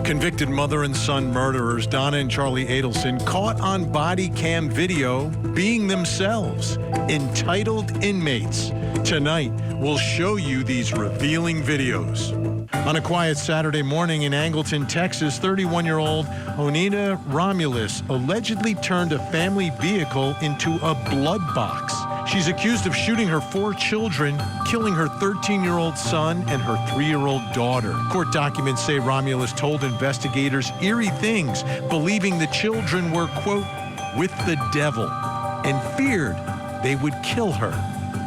Convicted mother and son murderers Donna and Charlie Adelson caught on body cam video being themselves, entitled inmates. Tonight, we'll show you these revealing videos. On a quiet Saturday morning in Angleton, Texas, 31-year-old Onita Romulus allegedly turned a family vehicle into a blood box. She's accused of shooting her 4 children, killing her 13-year-old son and her 3-year-old daughter. Court documents say Romulus told investigators eerie things, believing the children were, quote, with the devil, and feared they would kill her.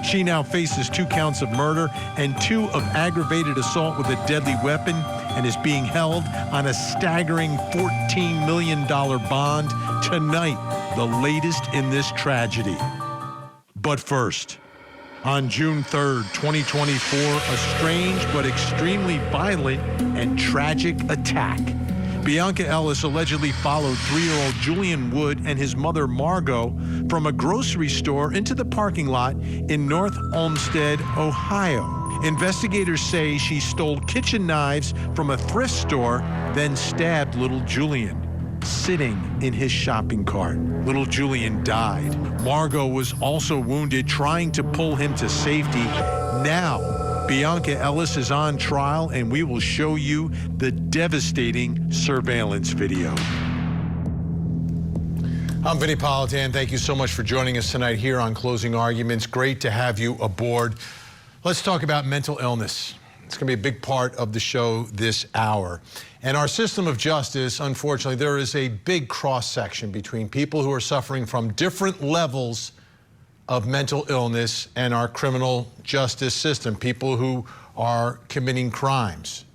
She now faces 2 counts of murder and 2 of aggravated assault with a deadly weapon and is being held on a staggering $14 million bond. Tonight, the latest in this tragedy. But first, on June 3rd, 2024, a strange but extremely violent and tragic attack. Bionca Ellis allegedly followed 3-year-old Julian Wood and his mother Margot from a grocery store into the parking lot in North Olmsted, Ohio. Investigators say she stole kitchen knives from a thrift store, then stabbed little Julian sitting in his shopping cart. Little Julian died. Margot was also wounded trying to pull him to safety. Now, Bionca Ellis is on trial, and we will show you the devastating surveillance video. I'm Vinnie Politan. Thank you so much for joining us tonight here on Closing Arguments. Great to have you aboard. Let's talk about mental illness. It's going to be a big part of the show this hour. And our system of justice, unfortunately, there is a big cross-section between people who are suffering from different levels of mental illness and our criminal justice system. People who are committing crimes,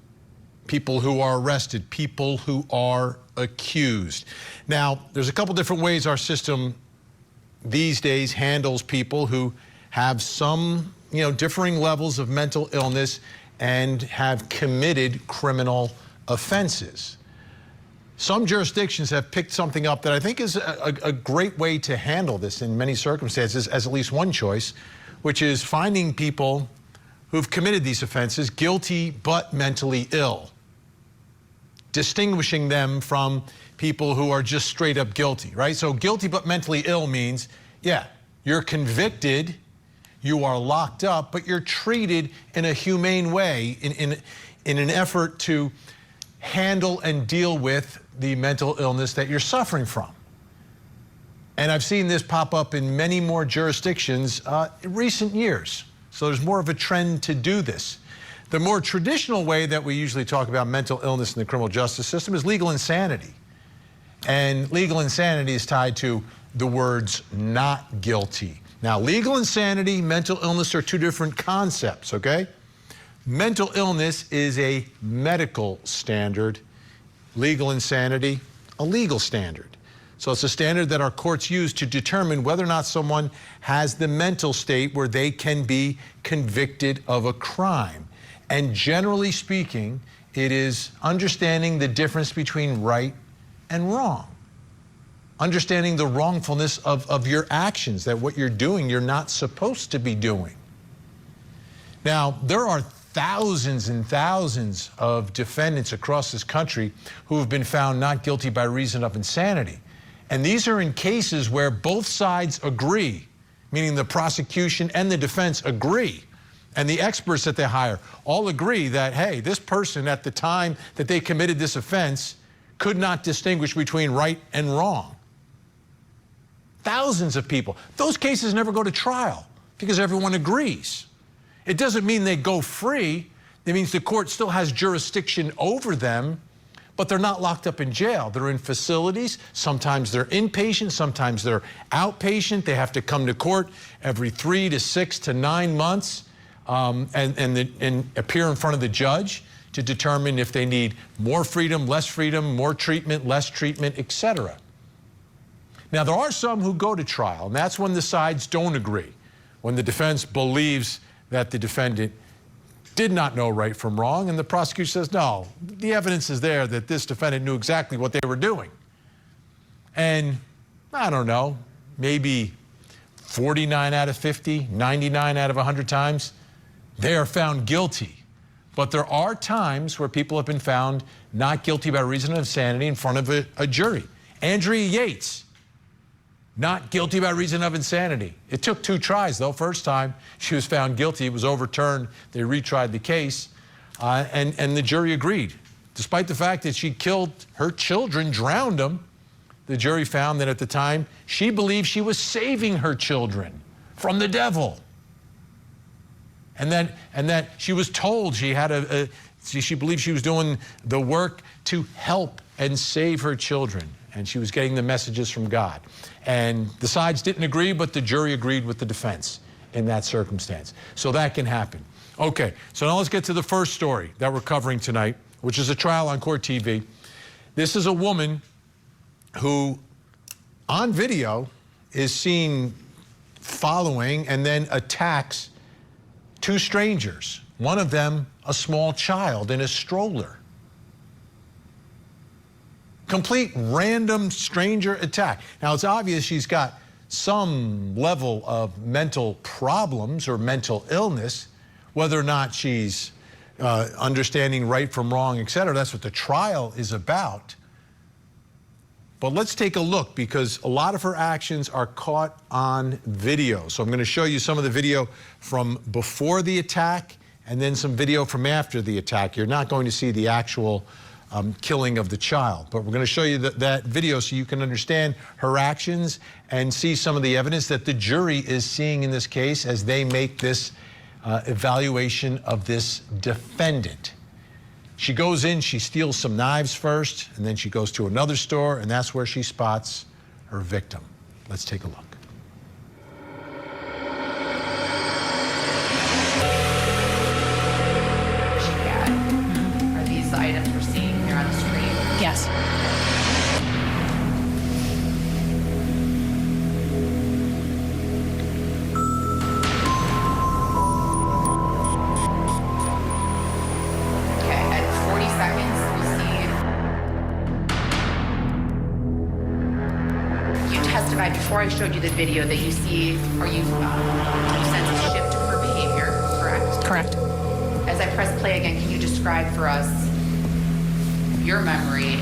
people who are arrested, people who are accused. Now, there's a couple different ways our system these days handles people who have some, differing levels of mental illness and have committed criminal offenses. Some jurisdictions have picked something up that I think is a great way to handle this in many circumstances as at least one choice, which is finding people who've committed these offenses guilty but mentally ill, distinguishing them from people who are just straight up guilty, right? So guilty but mentally ill means, yeah, you're convicted, you are locked up, but you're treated in a humane way in an effort to handle and deal with the mental illness that you're suffering from. And I've seen this pop up in many more jurisdictions in recent years. So there's more of a trend to do this. The more traditional way that we usually talk about mental illness in the criminal justice system is legal insanity. And legal insanity is tied to the words not guilty. Now, legal insanity, mental illness are 2 different concepts, okay? Mental illness is a medical standard. Legal insanity, a legal standard. So it's a standard that our courts use to determine whether or not someone has the mental state where they can be convicted of a crime. And generally speaking, it is understanding the difference between right and wrong. Understanding the wrongfulness of your actions, that what you're doing, you're not supposed to be doing. Now, there are thousands and thousands of defendants across this country who have been found not guilty by reason of insanity. And these are in cases where both sides agree, meaning the prosecution and the defense agree, and the experts that they hire all agree that, hey, this person at the time that they committed this offense could not distinguish between right and wrong. Thousands of people. Those cases never go to trial because everyone agrees. It doesn't mean they go free. It means the court still has jurisdiction over them, but they're not locked up in jail. They're in facilities. Sometimes they're inpatient, sometimes they're outpatient. They have to come to court every 3 to 6 to 9 months and appear in front of the judge to determine if they need more freedom, more treatment, less treatment, etc. Now, there are some who go to trial, and that's when the sides don't agree, when the defense believes that the defendant did not know right from wrong, and the prosecutor says, no, the evidence is there that this defendant knew exactly what they were doing. And I don't know, maybe 49 out of 50, 99 out of 100 times, they are found guilty But there are times where people have been found not guilty by reason of insanity in front of a jury. Andrea Yates, not guilty by reason of insanity. It took 2 tries, though. First time she was found guilty, it was overturned. They retried the case, and the jury agreed. Despite the fact that she killed her children, drowned them, the jury found that at the time she believed she was saving her children from the devil. And that she was told she had she believed she was doing the work to help and save her children, and she was getting the messages from God. And the sides didn't agree, but the jury agreed with the defense in that circumstance. So that can happen. Okay, so now let's get to the first story that we're covering tonight, which is a trial on Court TV. This is a woman who, on video, is seen following and then attacks 2 strangers, one of them a small child in a stroller. Complete random stranger attack. Now, it's obvious she's got some level of mental problems or mental illness, whether or not she's understanding right from wrong, et cetera. That's what the trial is about. But let's take a look, because a lot of her actions are caught on video. So I'm going to show you some of the video from before the attack and then some video from after the attack. You're not going to see the actual killing of the child, but we're going to show you that video so you can understand her actions and see some of the evidence that the jury is seeing in this case as they make this evaluation of this defendant. She goes in, she steals some knives first, and then she goes to another store, and that's where she spots her victim. Let's take a look. Are these the items we're seeing here on the screen? Yes. Before I showed you the video that you see, or you sense a shift to her behavior, correct? Correct. As I press play again, can you describe for us your memory,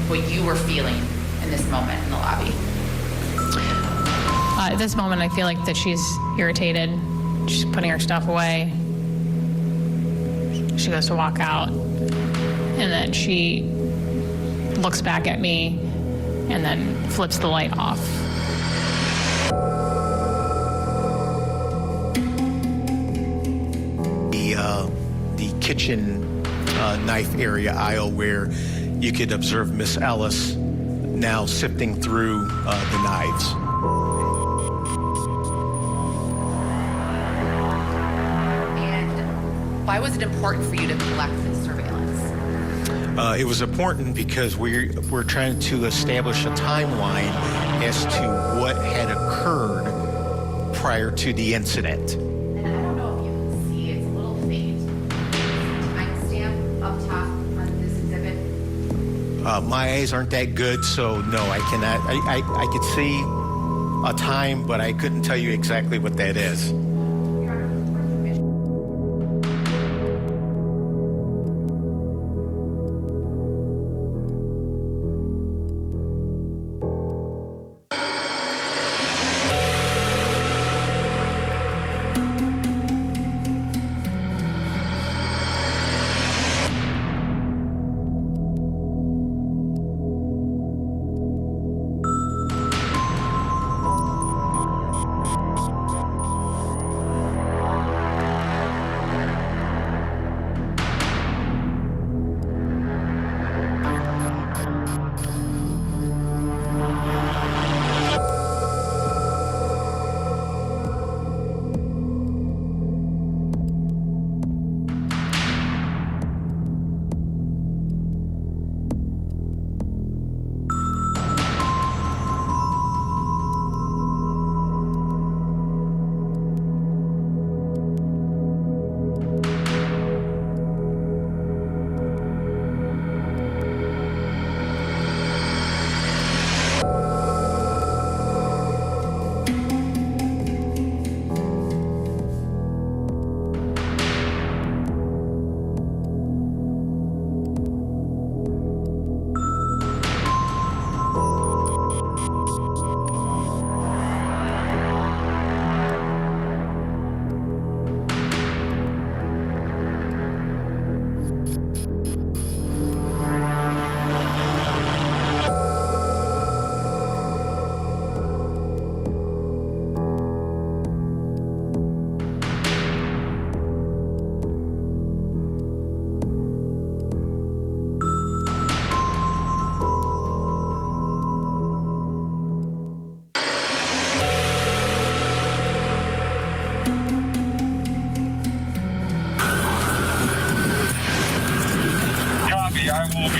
what you were feeling in this moment in the lobby? At this moment, I feel like that she's irritated. She's putting her stuff away. She goes to walk out, and then she looks back at me and then flips the light off. The kitchen knife area aisle where you could observe Miss Ellis now sifting through the knives. And why was it important for you to collect this surveillance? It was important because we're trying to establish a timeline as to what had occurred prior to the incident. And I don't know if you can see, it's a little faint. Timestamp up top on this exhibit. My eyes aren't that good, so no, I cannot. I could see a time, but I couldn't tell you exactly what that is.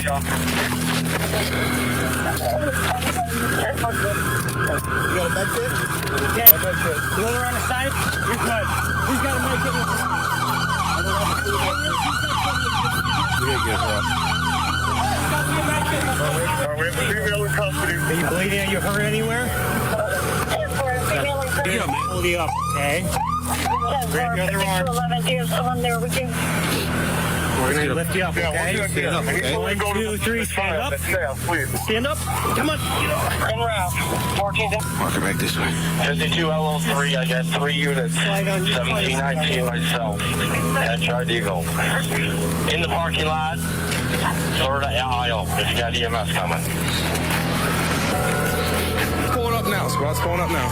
You got a med kit? Okay. You want her on the side? You're good. Who's got a med kit? We gotta get her up. We have a female in custody. Are you bleeding? Are you hurt anywhere? Yeah, hold you up, okay? Grab your other arm. 11, do you have someone there with you? We're going to lift you up, okay? Stand up, okay? 1, 2, 3, stand up. Stand up. Come on. And round. 14 down. Mark it back this way. 52 LO3, I got 3 units. 1719 myself. And tried Eagle. In the parking lot, third aisle, if you got EMS coming. What's going up now, squad? What's going up now?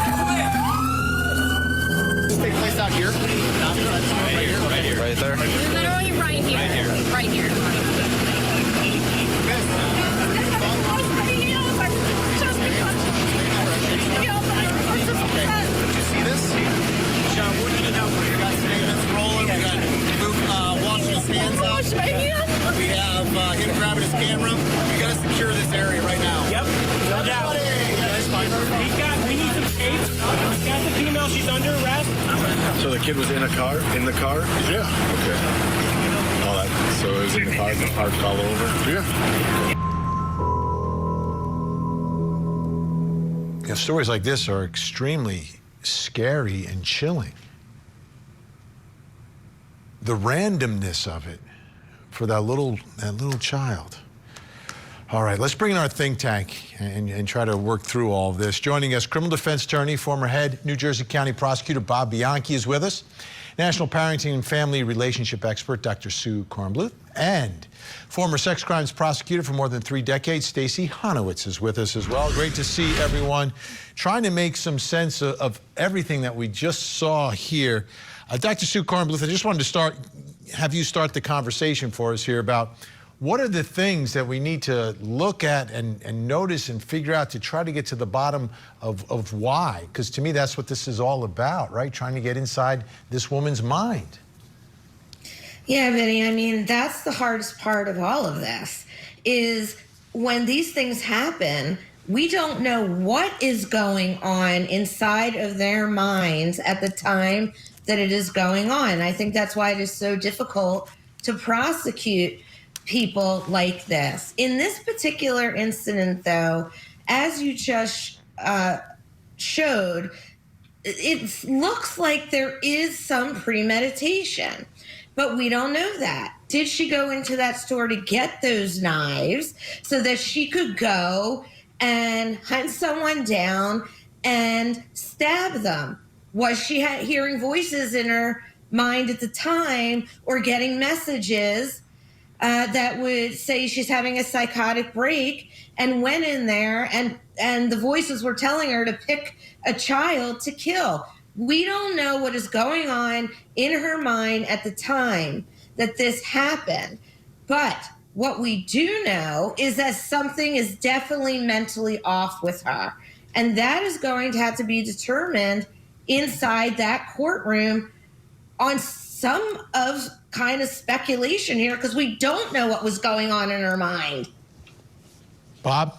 Does this take place out here? Right here. Right there? Literally right here. Right here. Did you see this? John, what do you know? We got statements rolling. We got Luke washing his hands up. We have him grabbing his camera. We got to secure this area right now. Yep. No doubt. That's fine. We need some tapes. He's got the female. She's under arrest. So the kid was in a car? In the car? Yeah. Okay. All that. So it was in the car and the car fell over? Yeah. You know, stories like this are extremely scary and chilling. The randomness of it for that little child. All right, let's bring in our think tank and try to work through all of this. Joining us, criminal defense attorney, former head New Jersey County prosecutor Bob Bionca is with us. National parenting and family relationship expert Dr. Sue Kornbluth, and former sex crimes prosecutor for more than 3 decades, Stacey Honowitz is with us as well. Great to see everyone trying to make some sense of everything that we just saw here. Dr. Sue Kornbluth, I just wanted to have you start the conversation for us here about what are the things that we need to look at and notice and figure out to try to get to the bottom of why? Because to me, that's what this is all about, right? Trying to get inside this woman's mind. Yeah, Vinnie, I mean, that's the hardest part of all of this, is when these things happen, we don't know what is going on inside of their minds at the time that it is going on. I think that's why it is so difficult to prosecute people like this. In this particular incident, though, as you just showed, it looks like there is some premeditation, but we don't know that. Did she go into that store to get those knives so that she could go and hunt someone down and stab them? Was she hearing voices in her mind at the time or getting messages that would say she's having a psychotic break and went in there and the voices were telling her to pick a child to kill? We don't know what is going on in her mind at the time that this happened. But what we do know is that something is definitely mentally off with her. And that is going to have to be determined inside that courtroom on some of kind of speculation here, because we don't know what was going on in her mind. Bob?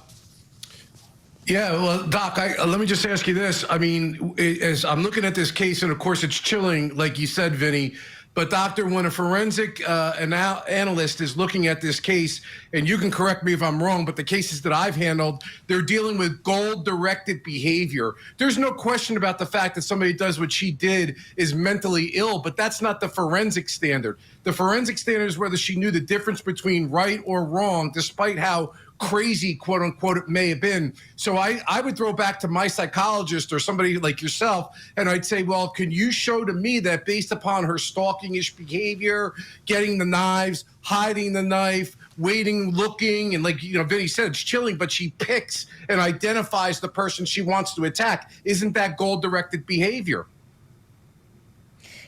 Yeah, well, Doc, let me just ask you this. I mean, as I'm looking at this case, and of course it's chilling, like you said, Vinnie, but doctor, when a forensic analyst is looking at this case, and you can correct me if I'm wrong, but the cases that I've handled, they're dealing with goal-directed behavior. There's no question about the fact that somebody does what she did is mentally ill, but that's not the forensic standard. The forensic standard is whether she knew the difference between right or wrong, despite how crazy, quote unquote, it may have been. So I would throw back to my psychologist or somebody like yourself, and I'd say, well, can you show to me that based upon her stalking-ish behavior, getting the knives, hiding the knife, waiting, looking, and like, you know, Vinnie said, it's chilling, but she picks and identifies the person she wants to attack. Isn't that goal-directed behavior?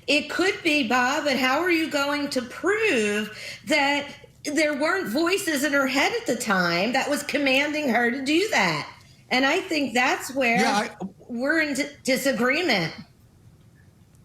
It could be, Bob, but how are you going to prove that there weren't voices in her head at the time that was commanding her to do that? And I think that's where we're in disagreement.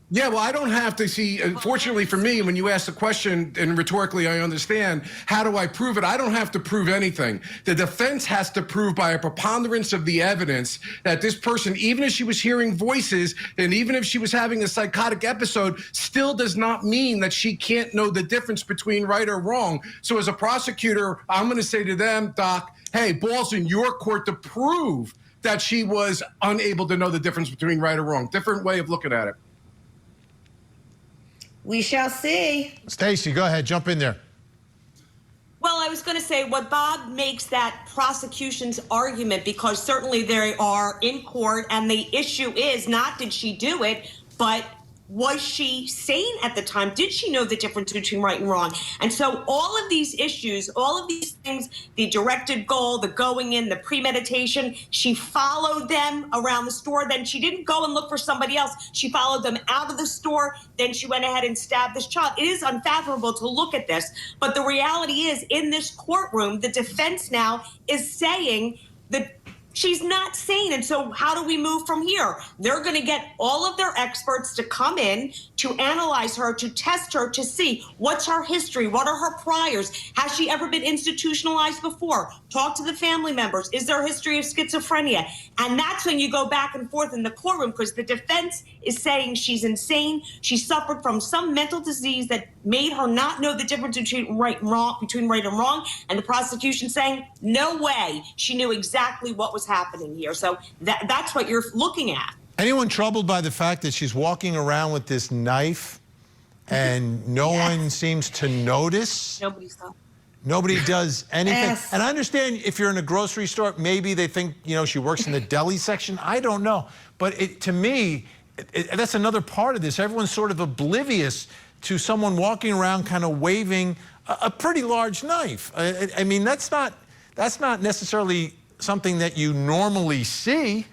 Yeah, well, I don't have to see. Fortunately for me, when you ask the question, and rhetorically I understand, how do I prove it? I don't have to prove anything. The defense has to prove by a preponderance of the evidence that this person, even if she was hearing voices and even if she was having a psychotic episode, still does not mean that she can't know the difference between right or wrong. So as a prosecutor, I'm going to say to them, Doc, hey, ball's in your court to prove that she was unable to know the difference between right or wrong. Different way of looking at it. We shall see. Stacey, go ahead, jump in there. Well, I was going to say what Bob makes that prosecution's argument, because certainly they are in court and the issue is not did she do it, but was she sane at the time? Did she know the difference between right and wrong? And so all of these issues, all of these things, the directed goal, the going in, the premeditation, she followed them around the store. Then she didn't go and look for somebody else. She followed them out of the store. Then she went ahead and stabbed this child. It is unfathomable to look at this. But the reality is, in this courtroom, the defense now is saying that she's not sane. And so how do we move from here? They're going to get all of their experts to come in to analyze her, to test her, to see what's her history, what are her priors, has she ever been institutionalized before? Talk to the family members. Is there a history of schizophrenia? And that's when you go back and forth in the courtroom, because the defense is saying she's insane. She suffered from some mental disease that made her not know the difference between right and wrong. And the prosecution saying, no way. She knew exactly what was happening here. So that's what you're looking at. Anyone troubled by the fact that she's walking around with this knife and no one seems to notice? Nobody saw. Nobody does anything. Yes. And I understand if you're in a grocery store, maybe they think, you know, she works in the deli section. I don't know. But to me, that's another part of this. Everyone's sort of oblivious to someone walking around kind of waving a pretty large knife. I mean, that's not necessarily something that you normally see.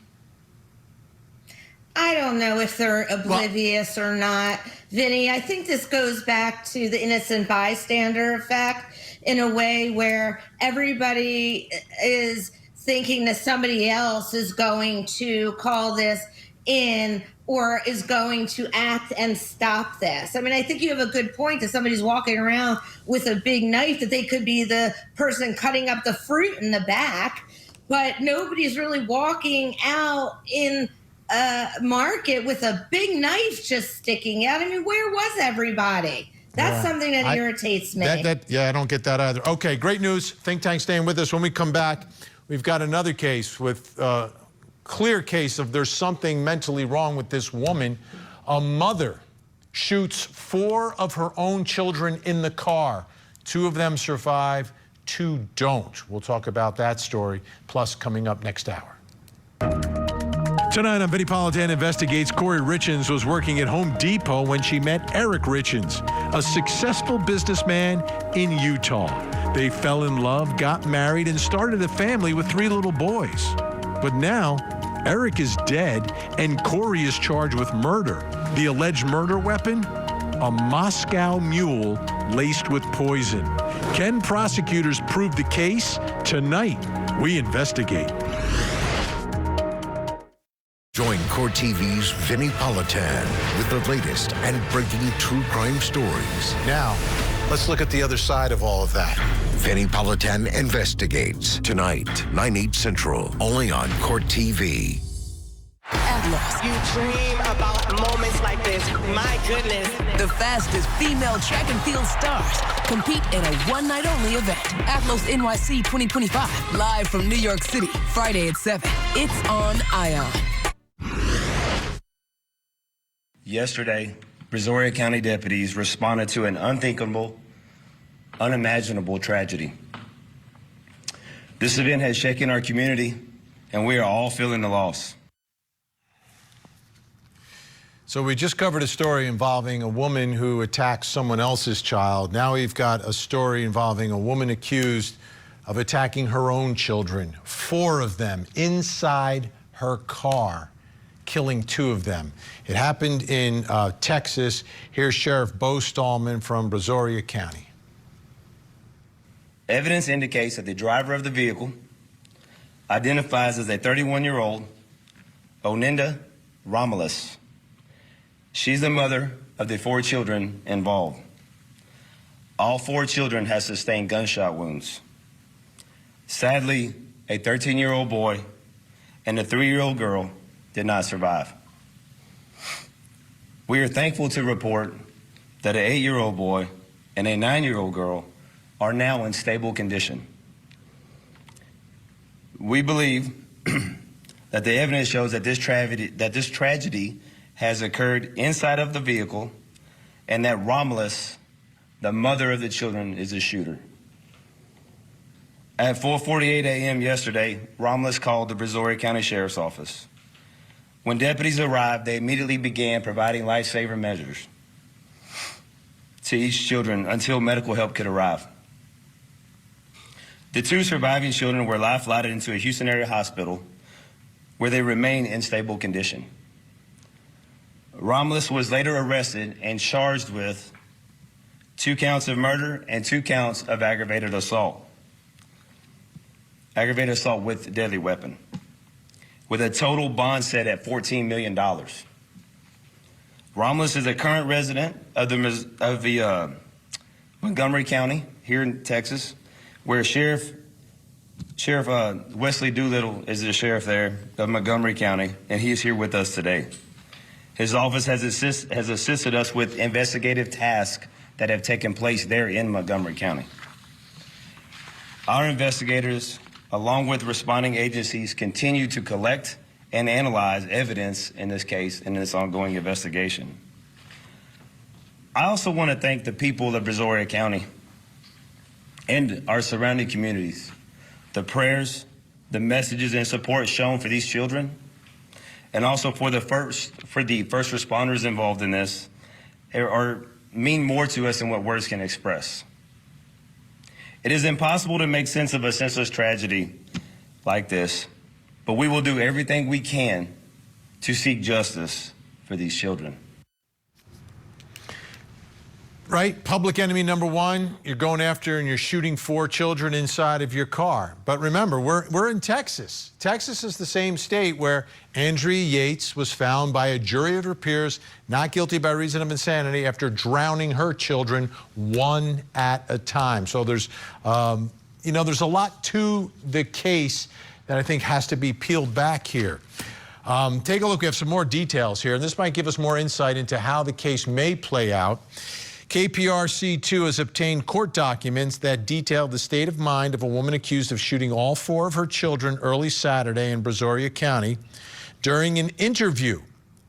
I don't know if they're oblivious or not, Vinny. I think this goes back to the innocent bystander effect in a way where everybody is thinking that somebody else is going to call this in or is going to act and stop this. I mean, I think you have a good point that somebody's walking around with a big knife, that they could be the person cutting up the fruit in the back, but nobody's really walking out in a market with a big knife just sticking out. I mean, where was everybody? That's something that irritates me. Yeah, I don't get that either. Okay, great news. Think Tank staying with us. When we come back, we've got another case with clear case of there's something mentally wrong with this woman. A mother shoots 4 of her own children in the car. 2 of them survive, 2 don't. We'll talk about that story, plus coming up next hour. Tonight on Vinnie Politan Investigates, Corey Richens was working at Home Depot when she met Eric Richens, a successful businessman in Utah. They fell in love, got married, and started a family with 3 little boys. But now, Eric is dead, and Corey is charged with murder. The alleged murder weapon? A Moscow mule laced with poison. Can prosecutors prove the case? Tonight, we investigate. Join Court TV's Vinnie Politan with the latest and breaking true crime stories. Now, let's look at the other side of all of that. Vinnie Politan Investigates. Tonight, 9/8 Central, only on Court TV. You dream about moments like this. My goodness. The fastest female track and field stars compete in a one-night-only event. Atlas NYC 2025, live from New York City, Friday at 7. It's on ION. Yesterday, Brazoria County deputies responded to an unthinkable, unimaginable tragedy. This event has shaken our community, and we are all feeling the loss. So we just covered a story involving a woman who attacked someone else's child. Now we've got a story involving a woman accused of attacking her own children, 4 of them inside her car, killing 2 of them. It happened in Texas. Here's Sheriff Bo Stallman from Brazoria County. Evidence indicates that the driver of the vehicle identifies as a 31-year-old Oninda Romulus. She's the mother of the 4 children involved. All 4 children have sustained gunshot wounds. Sadly, a 13-year-old boy and a 3-year-old girl did not survive. We are thankful to report that an 8-year-old boy and a 9-year-old girl are now in stable condition. We believe that the evidence shows that this tragedy has occurred inside of the vehicle and that Romulus, the mother of the children, is the shooter. At 4:48 a.m. yesterday, Romulus called the Brazoria County Sheriff's Office. When deputies arrived, they immediately began providing lifesaver measures to each children until medical help could arrive. The 2 surviving children were life-flighted into a Houston area hospital where they remain in stable condition. Romulus was later arrested and charged with 2 counts of murder and 2 counts of aggravated assault with a deadly weapon, with a total bond set at $14 million. Romulus is a current resident of the Montgomery County here in Texas, where Sheriff Wesley Doolittle is the sheriff there of Montgomery County, and he is here with us today. His office has assisted us with investigative tasks that have taken place there in Montgomery County. Our investigators, along with responding agencies, continue to collect and analyze evidence in this case and in this ongoing investigation. I also want to thank the people of Brazoria County and our surrounding communities. The prayers, the messages and support shown for these children, and also for the first responders involved in this, mean more to us than what words can express. It is impossible to make sense of a senseless tragedy like this, but we will do everything we can to seek justice for these children. Right? Public enemy number 1, you're going after and you're shooting 4 children inside of your car. But remember, we're in Texas. Texas is the same state where Andrea Yates was found by a jury of her peers not guilty by reason of insanity after drowning her children one at a time. So there's, there's a lot to the case that I think has to be peeled back here. Take a look. We have some more details here, and this might give us more insight into how the case may play out. KPRC2 has obtained court documents that detail the state of mind of a woman accused of shooting all 4 of her children early Saturday in Brazoria County. During an interview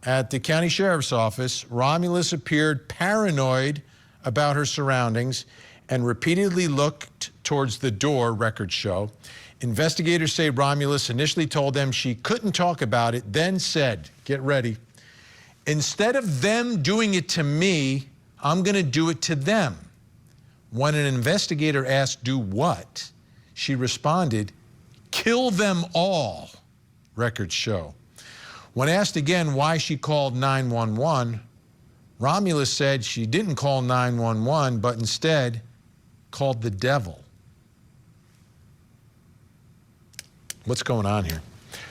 at the county sheriff's office, Romulus appeared paranoid about her surroundings and repeatedly looked towards the door, records show. Investigators say Romulus initially told them she couldn't talk about it, then said, get ready, instead of them doing it to me, I'm going to do it to them. When an investigator asked, do what? She responded, kill them all, records show. When asked again why she called 911, Romulus said she didn't call 911, but instead called the devil. What's going on here?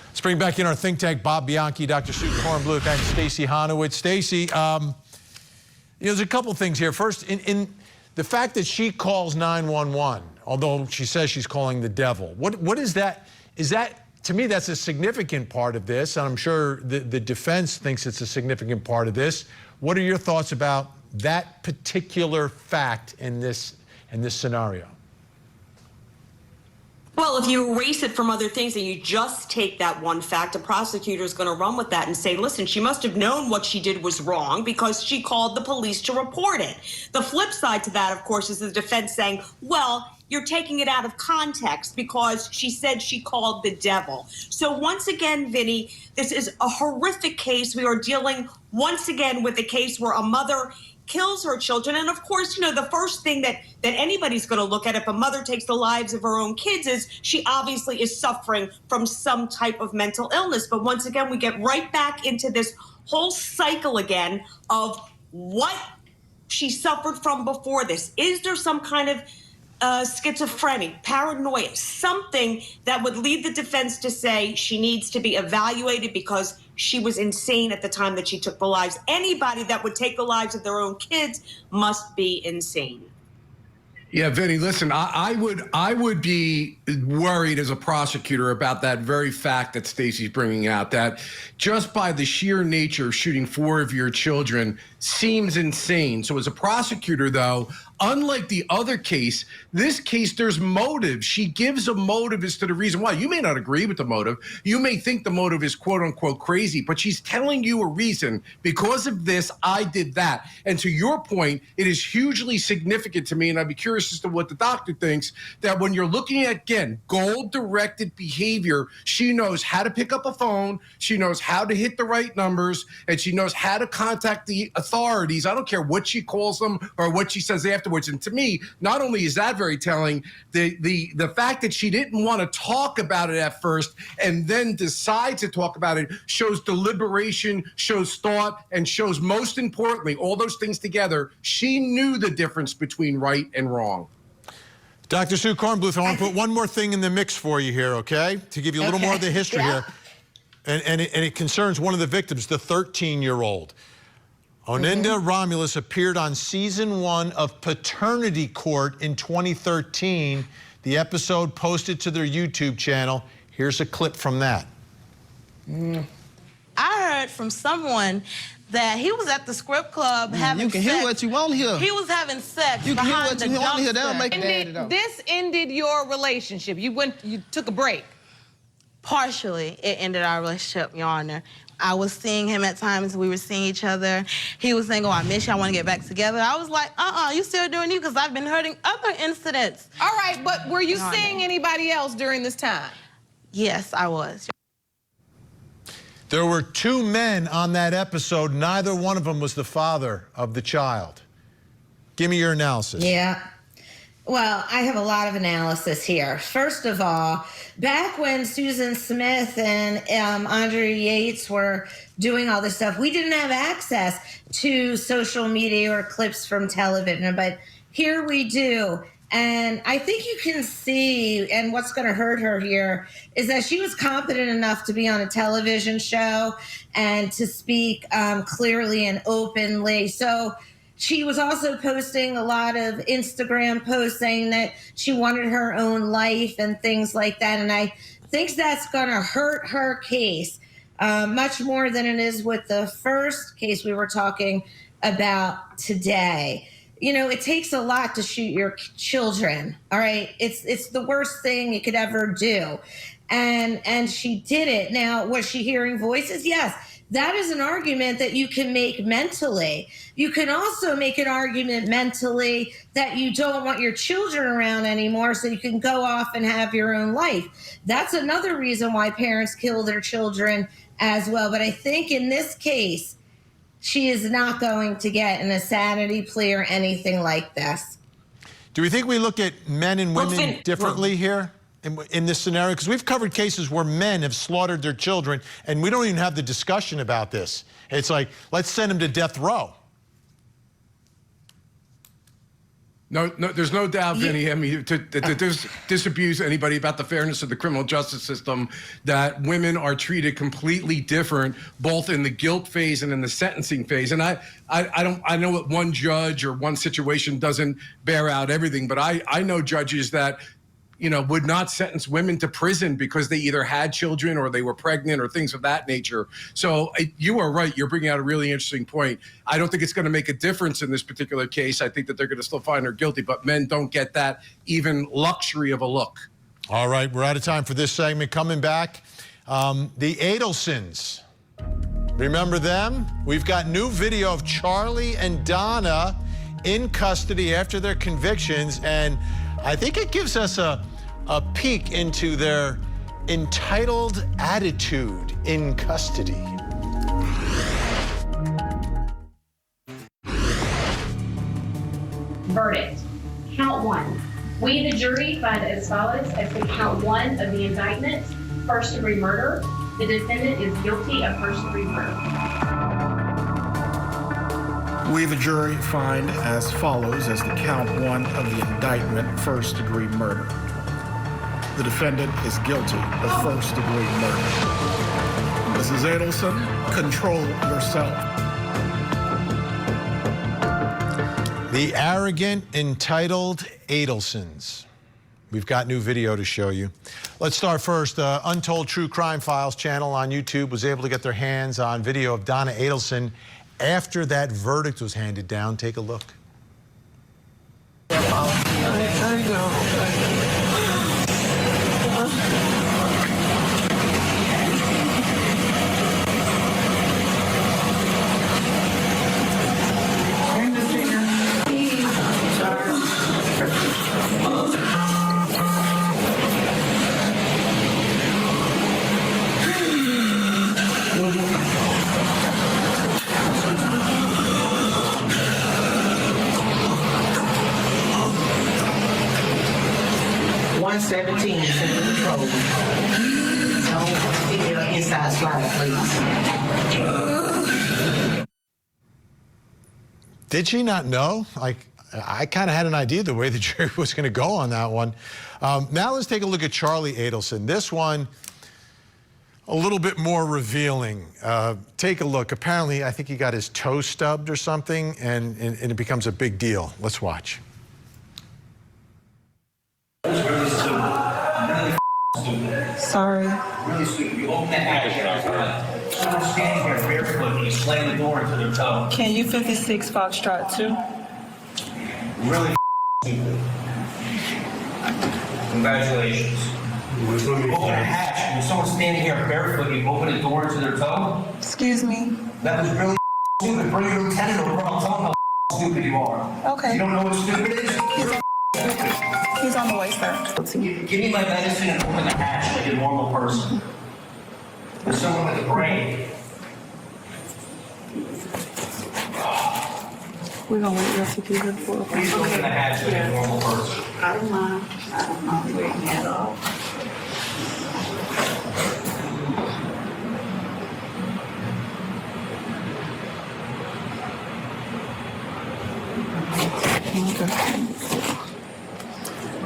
Let's bring back in our think tank, Bob Bianchi, Dr. Sue Kornbluth, and Stacey Honowitz. Stacey, there's a couple things here. First, in the fact that she calls 911, although she says she's calling the devil, what is that? Is that, to me, that's a significant part of this, and I'm sure the defense thinks it's a significant part of this. What are your thoughts about that particular fact in this scenario? Well, if you erase it from other things and you just take that one fact, a prosecutor is going to run with that and say, listen, she must have known what she did was wrong because she called the police to report it. The flip side to that, of course, is the defense saying, well, you're taking it out of context because she said she called the devil. So once again, Vinnie, this is a horrific case. We are dealing once again with a case where a mother kills her children. And of course, the first thing that anybody's going to look at if a mother takes the lives of her own kids is she obviously is suffering from some type of mental illness. But once again, we get right back into this whole cycle again of what she suffered from before this. Is there some kind of schizophrenia, paranoia, something that would lead the defense to say she needs to be evaluated because she was insane at the time that she took the lives. Anybody that would take the lives of their own kids must be insane. Yeah, Vinnie, listen, I would be worried as a prosecutor about that very fact that Stacey's bringing out, that just by the sheer nature of shooting 4 of your children seems insane. So as a prosecutor, though, unlike the other case, this case, there's motive. She gives a motive as to the reason why. You may not agree with the motive. You may think the motive is quote unquote crazy, but she's telling you a reason. Because of this, I did that. And to your point, it is hugely significant to me, and I'd be curious as to what the doctor thinks, that when you're looking at, again, goal-directed behavior, she knows how to pick up a phone, she knows how to hit the right numbers, and she knows how to contact the authorities. I don't care what she calls them or what she says afterwards. And to me, not only is that very telling, the fact that she didn't want to talk about it at first and then decide to talk about it shows deliberation, shows thought, and shows, most importantly, all those things together, she knew the difference between right and wrong. Dr. Sue Kornbluth, I want to put one more thing in the mix for you here, okay? To give you a little more of the history here. And it concerns one of the victims, the 13-year-old. Oninda Romulus appeared on season 1 of Paternity Court in 2013. The episode posted to their YouTube channel. Here's a clip from that. I heard from someone that he was at the script club having sex. You can hear what you want to hear. He was having sex. You can hear what you want to hear. That'll make This ended your relationship. You took a break. Partially, it ended our relationship, Your Honor. I was seeing him at times. We were seeing each other. He was saying, oh, I miss you. I want to get back together. I was like, you still doing you? Because I've been hurting other incidents. All right, but were you seeing anybody else during this time? Yes, I was. There were 2 men on that episode. Neither one of them was the father of the child. Give me your analysis. Yeah. Well, I have a lot of analysis here. First of all, back when Susan Smith and Andre Yates were doing all this stuff, we didn't have access to social media or clips from television, but here we do. And I think you can see, and what's going to hurt her here is that she was competent enough to be on a television show and to speak clearly and openly. So she was also posting a lot of Instagram posts saying that she wanted her own life and things like that. And I think that's going to hurt her case much more than it is with the first case we were talking about today. You know, it takes a lot to shoot your children, all right? It's the worst thing you could ever do. And she did it. Now, was she hearing voices? Yes. That is an argument that you can make mentally. You can also make an argument mentally that you don't want your children around anymore so you can go off and have your own life. That's another reason why parents kill their children as well. But I think in this case, she is not going to get an insanity plea or anything like this. Do we think we look at men and women differently here in this scenario? Because we've covered cases where men have slaughtered their children, and we don't even have the discussion about this. It's like, let's send them to death row. No, there's no doubt, Vinnie. I mean, to disabuse anybody about the fairness of the criminal justice system, that women are treated completely different, both in the guilt phase and in the sentencing phase. And I know that one judge or one situation doesn't bear out everything, but I know judges that, you know, would not sentence women to prison because they either had children or they were pregnant or things of that nature. So you are right. You're bringing out a really interesting point. I don't think it's going to make a difference in this particular case. I think that they're going to still find her guilty, but men don't get that even luxury of a look. All right, we're out of time for this segment. Coming back, the Adelsons. Remember them? We've got new video of Charlie and Donna in custody after their convictions, and I think it gives us a peek into their entitled attitude in custody. Verdict. Count 1. We, the jury, find as follows as to count 1 of the indictment, first-degree murder. The defendant is guilty of first-degree murder. We, the jury, find as follows as to count 1 of the indictment, first-degree murder. The defendant is guilty of first-degree murder. The Mrs. Adelson, control yourself. The arrogant, entitled Adelsons. We've got new video to show you. Let's start first. Untold True Crime Files channel on YouTube was able to get their hands on video of Donna Adelson after that verdict was handed down. Take a look. I know. 117 is in control. Don't feel inside slide, please. Did she not know? Like, I kind of had an idea the way the jury was going to go on that one. Now let's take a look at Charlie Adelson. This one, a little bit more revealing. Take a look. Apparently, I think he got his toe stubbed or something, and it becomes a big deal. Let's watch. Sorry. Really stupid. You open the hatch. Someone's standing here barefoot and you slam the door into their toe. Can you 56 Foxtrot too? Really stupid. Congratulations. You open a hatch and someone's standing here barefoot and you open a door into their toe? Excuse me? That was really stupid. Bring your lieutenant over. I'll tell him how stupid you are. Okay. You don't know what stupid is? You're stupid. He's on the way, sir. Give me my medicine and open the hatch like a normal person. There's someone with a brain. We're gonna wait here for you for a Please open the hatch like a normal person. I don't mind. I don't mind waiting at all. Okay.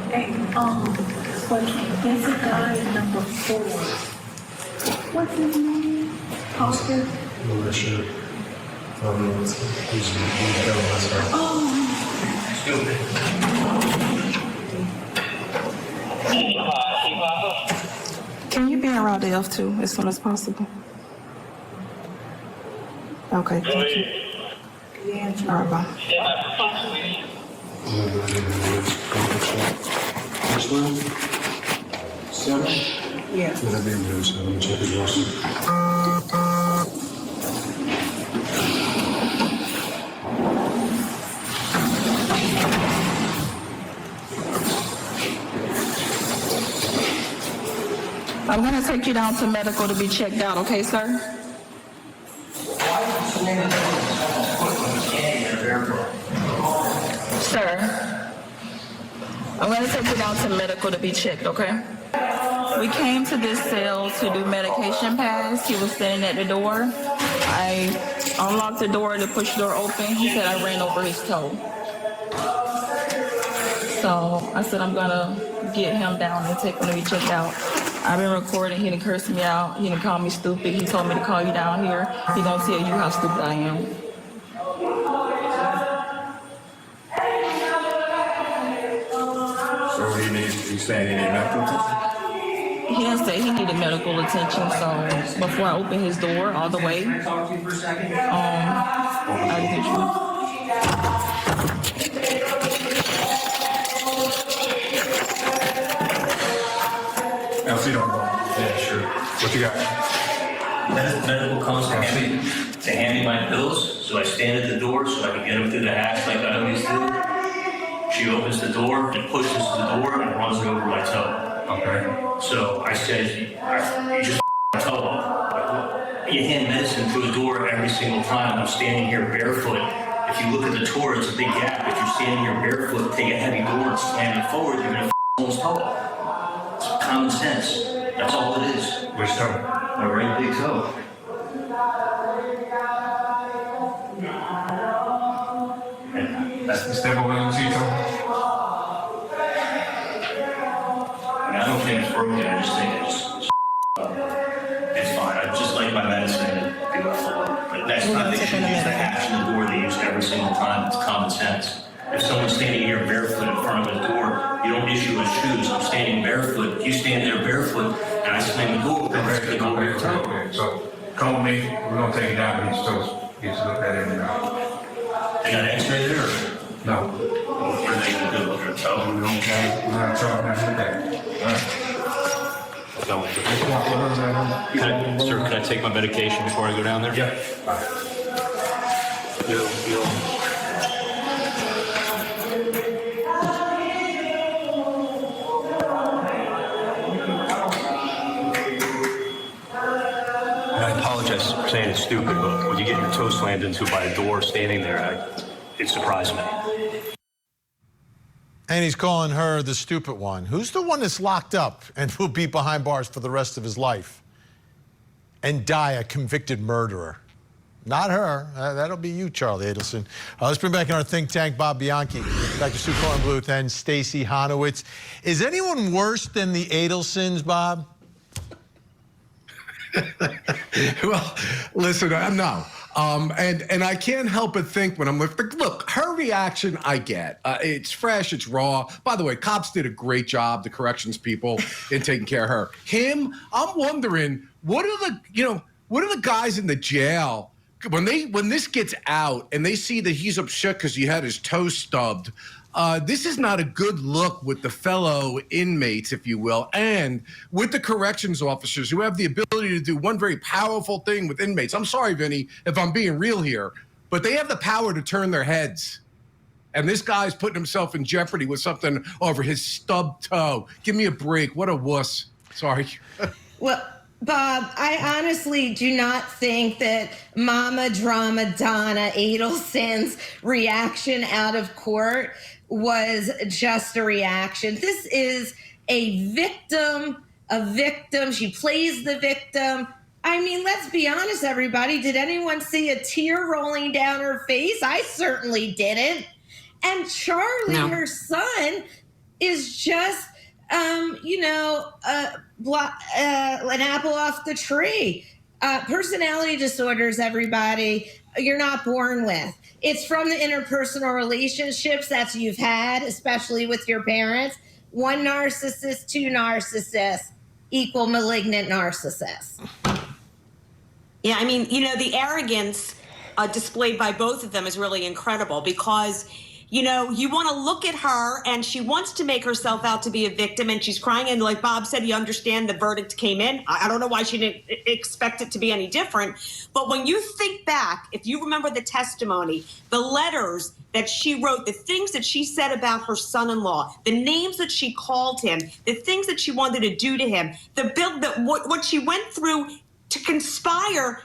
Hey, but there's a guy number 4. What's his name? Parker? I'm not sure. Can you be in Route F2 as soon as possible? Okay, thank you. All right, bye. Which one? 7? Yeah. That'd be blue, so let me check it out. I'm gonna take you down to medical to be checked out, okay, sir? Sir, I'm gonna take you down to medical to be checked, okay? We came to this cell to do medication pass. He was standing at the door. I unlocked the door to push the door open. He said I ran over his toe. So I said I'm gonna get him down and take him to be checked out. I've been recording. He done cursed me out. He done called me stupid. He told me to call you down here. He gonna tell you how stupid I am. So what do you need? You saying he need medical attention? He didn't say he needed medical attention, so before I open his door all the way, I didn't LC don't go. Yeah, sure. What you got? Medical comes to hand me my pills, so I stand at the door so I can get them through the hatch like I always do. She opens the door and pushes the door and runs it over my toe. Okay. So I said, you just toe up. You hand medicine through the door every single time. I'm standing here barefoot. If you look at the door, it's a big gap. If you're standing here barefoot, take a heavy door and slam it forward, you're gonna someone's toe up. It's common sense. That's all it is. Which toe? My right big toe. That's the step over the toe? I don't think it's broken. I just think it's fine. I just like my it's not, they shouldn't use the hatch in the door they use every single time. It's common sense. If someone's standing here barefoot in front of a door, you don't issue his shoes. I'm standing barefoot. You stand there barefoot, and I slam the door. Okay, so come with me. We're gonna take it down. He's looked at it now. They got X-ray there? Or? No. What are they gonna do? We're gonna tell them. We're gonna tell them today. All right. Sir, can I take my medication before I go down there? Yeah. I apologize for saying it's stupid, but when you get your toe slammed into by a door standing there, it surprised me. And he's calling her the stupid one. Who's the one that's locked up and will be behind bars for the rest of his life and die a convicted murderer? Not her. That'll be you, Charlie Adelson. Let's bring back in our think tank Bob Bionca, Dr. Sue Kornbluth, and Stacey Honowitz. Is anyone worse than the Adelsons, Bob? Well, listen, no. And I can't help but think when I'm look, her reaction, I get. It's fresh, it's raw. By the way, cops did a great job, the corrections people, in taking care of her. Him, I'm wondering, what are the guys in the jail when this gets out and they see that he's upset because he had his toe stubbed? This is not a good look with the fellow inmates, if you will, and with the corrections officers who have the ability to do one very powerful thing with inmates. I'm sorry, Vinnie, if I'm being real here, but they have the power to turn their heads. And this guy's putting himself in jeopardy with something over his stubbed toe. Give me a break. What a wuss. Sorry. Well, Bob, I honestly do not think that Mama Drama Donna Adelson's reaction out of court was just a reaction. This is a victim. She plays the victim. I mean, let's be honest, everybody. Did anyone see a tear rolling down her face? I certainly didn't. And Charlie, her son, is just, an apple off the tree. Personality disorders, everybody, you're not born with. It's from the interpersonal relationships that you've had, especially with your parents. One narcissist, two narcissists equal malignant narcissist. Yeah, I mean, the arrogance displayed by both of them is really incredible because, you want to look at her and she wants to make herself out to be a victim and she's crying. And like Bob said, you understand the verdict came in. I don't know why she didn't expect it to be any different. But when you think back, if you remember the testimony, the letters that she wrote, the things that she said about her son-in-law, the names that she called him, the things that she wanted to do to him, what she went through to conspire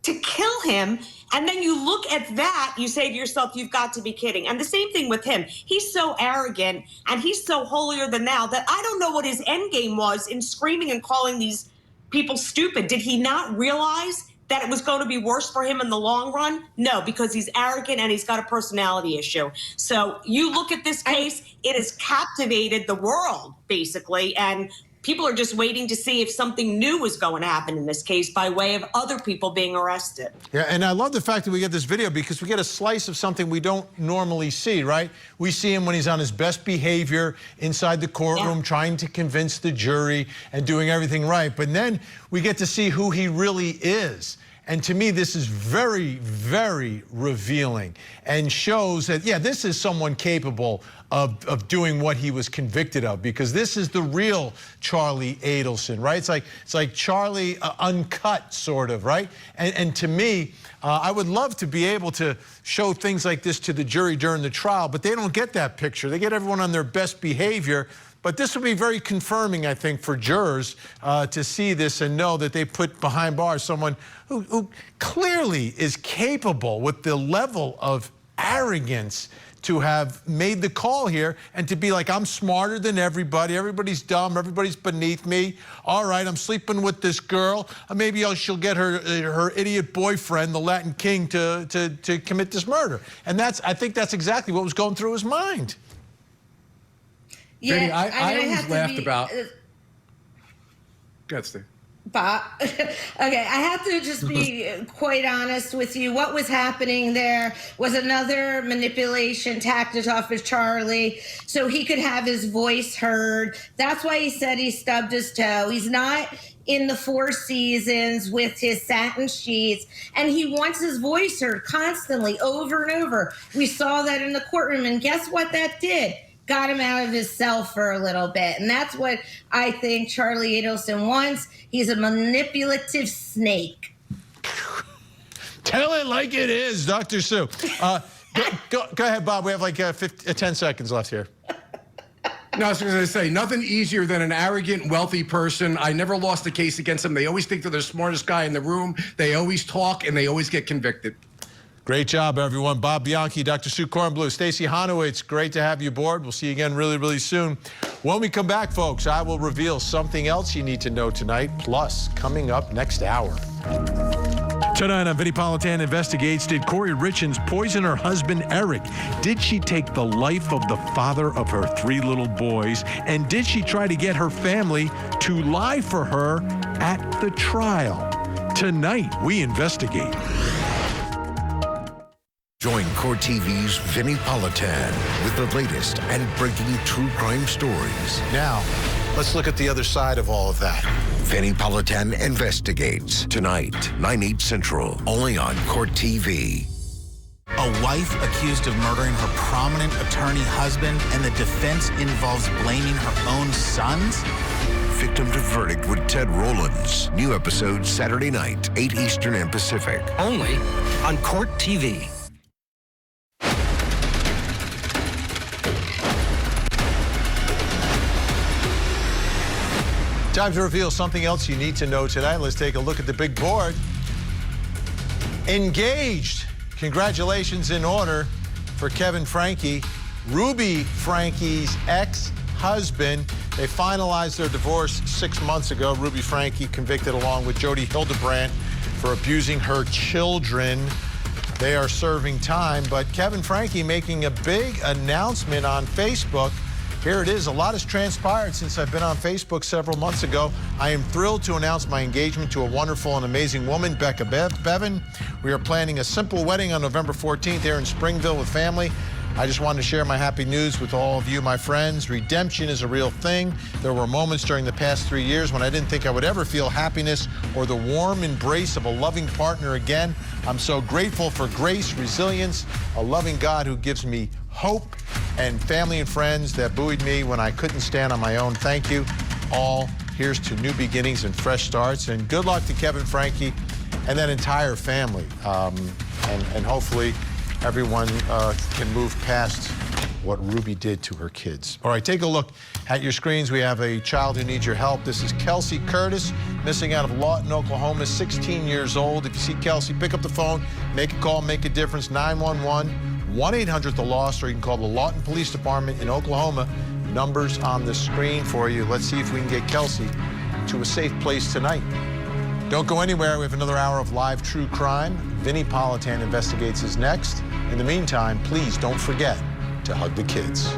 to kill him. And then you look at that, you say to yourself, you've got to be kidding. And the same thing with him. He's so arrogant and he's so holier than thou that I don't know what his end game was in screaming and calling these people stupid. Did he not realize that it was going to be worse for him in the long run? No, because he's arrogant and he's got a personality issue. So you look at this case, it has captivated the world, basically, and people are just waiting to see if something new is going to happen in this case by way of other people being arrested. Yeah, and I love the fact that we get this video because we get a slice of something we don't normally see, right? We see him when he's on his best behavior inside the courtroom, trying to convince the jury and doing everything right. But then we get to see who he really is. And to me, this is very, very revealing and shows that, yeah, this is someone capable of doing what he was convicted of, because this is the real Charlie Adelson, right? It's like Charlie uncut, sort of, right? And to me, I would love to be able to show things like this to the jury during the trial, but they don't get that picture. They get everyone on their best behavior. But this will be very confirming, I think, for jurors to see this and know that they put behind bars someone who clearly is capable with the level of arrogance to have made the call here and to be like, I'm smarter than everybody. Everybody's dumb. Everybody's beneath me. All right, I'm sleeping with this girl. Maybe she'll get her idiot boyfriend, the Latin King, to commit this murder. And I think that's exactly what was going through his mind. Yeah, Vinnie, I always laughed about. Go ahead, Steve. Bob, okay, I have to just be quite honest with you. What was happening there was another manipulation tactic off of Charlie so he could have his voice heard. That's why he said he stubbed his toe. He's not in the Four Seasons with his satin sheets, and he wants his voice heard constantly, over and over. We saw that in the courtroom, and guess what that did? Got him out of his cell for a little bit. And that's what I think Charlie Adelson wants. He's a manipulative snake. Tell it like it is, Dr. Sue. Go ahead, Bob. We have like 10 seconds left here. No, I was going to say, nothing easier than an arrogant, wealthy person. I never lost a case against them. They always think they're the smartest guy in the room. They always talk, and they always get convicted. Great job, everyone. Bob Bianchi, Dr. Sue Kornblue, Stacey Honowitz, great to have you aboard. We'll see you again really, really soon. When we come back, folks, I will reveal something else you need to know tonight, plus coming up next hour. Tonight on Vinnie Politan Investigates, did Corey Richins poison her husband, Eric? Did she take the life of the father of her 3 little boys? And did she try to get her family to lie for her at the trial? Tonight, we investigate. Join Court TV's Vinnie Politan with the latest and breaking true crime stories. Now, let's look at the other side of all of that. Vinnie Politan Investigates. Tonight, 9/8 Central, only on Court TV. A wife accused of murdering her prominent attorney husband, and the defense involves blaming her own sons? Victim to verdict with Ted Rollins. New episode Saturday night, 8 Eastern and Pacific. Only on Court TV. Time to reveal something else you need to know tonight. Let's take a look at the big board. Engaged. Congratulations in order for Kevin Franke, Ruby Franke's ex-husband. They finalized their divorce 6 months ago. Ruby Franke convicted along with Jody Hildebrandt for abusing her children. They are serving time, but Kevin Franke making a big announcement on Facebook. Here it is. A lot has transpired since I've been on Facebook several months ago. I am thrilled to announce my engagement to a wonderful and amazing woman, Becca Bevan. We are planning a simple wedding on November 14th here in Springville with family. I just wanted to share my happy news with all of you, my friends. Redemption is a real thing. There were moments during the past 3 years when I didn't think I would ever feel happiness or the warm embrace of a loving partner again. I'm so grateful for grace, resilience, a loving God who gives me hope, and family and friends that buoyed me when I couldn't stand on my own. Thank you all. Here's to new beginnings and fresh starts. And good luck to Kevin Franke and that entire family. And hopefully everyone can move past what Ruby did to her kids. All right, take a look at your screens. We have a child who needs your help. This is Kelsey Curtis, missing out of Lawton, Oklahoma, 16 years old. If you see Kelsey, pick up the phone, make a call, make a difference, 911. 1-800-THE-LOST, or you can call the Lawton Police Department in Oklahoma. Numbers on the screen for you. Let's see if we can get Kelsey to a safe place tonight. Don't go anywhere. We have another hour of live true crime. Vinnie Politan Investigates is next. In the meantime, please don't forget to hug the kids.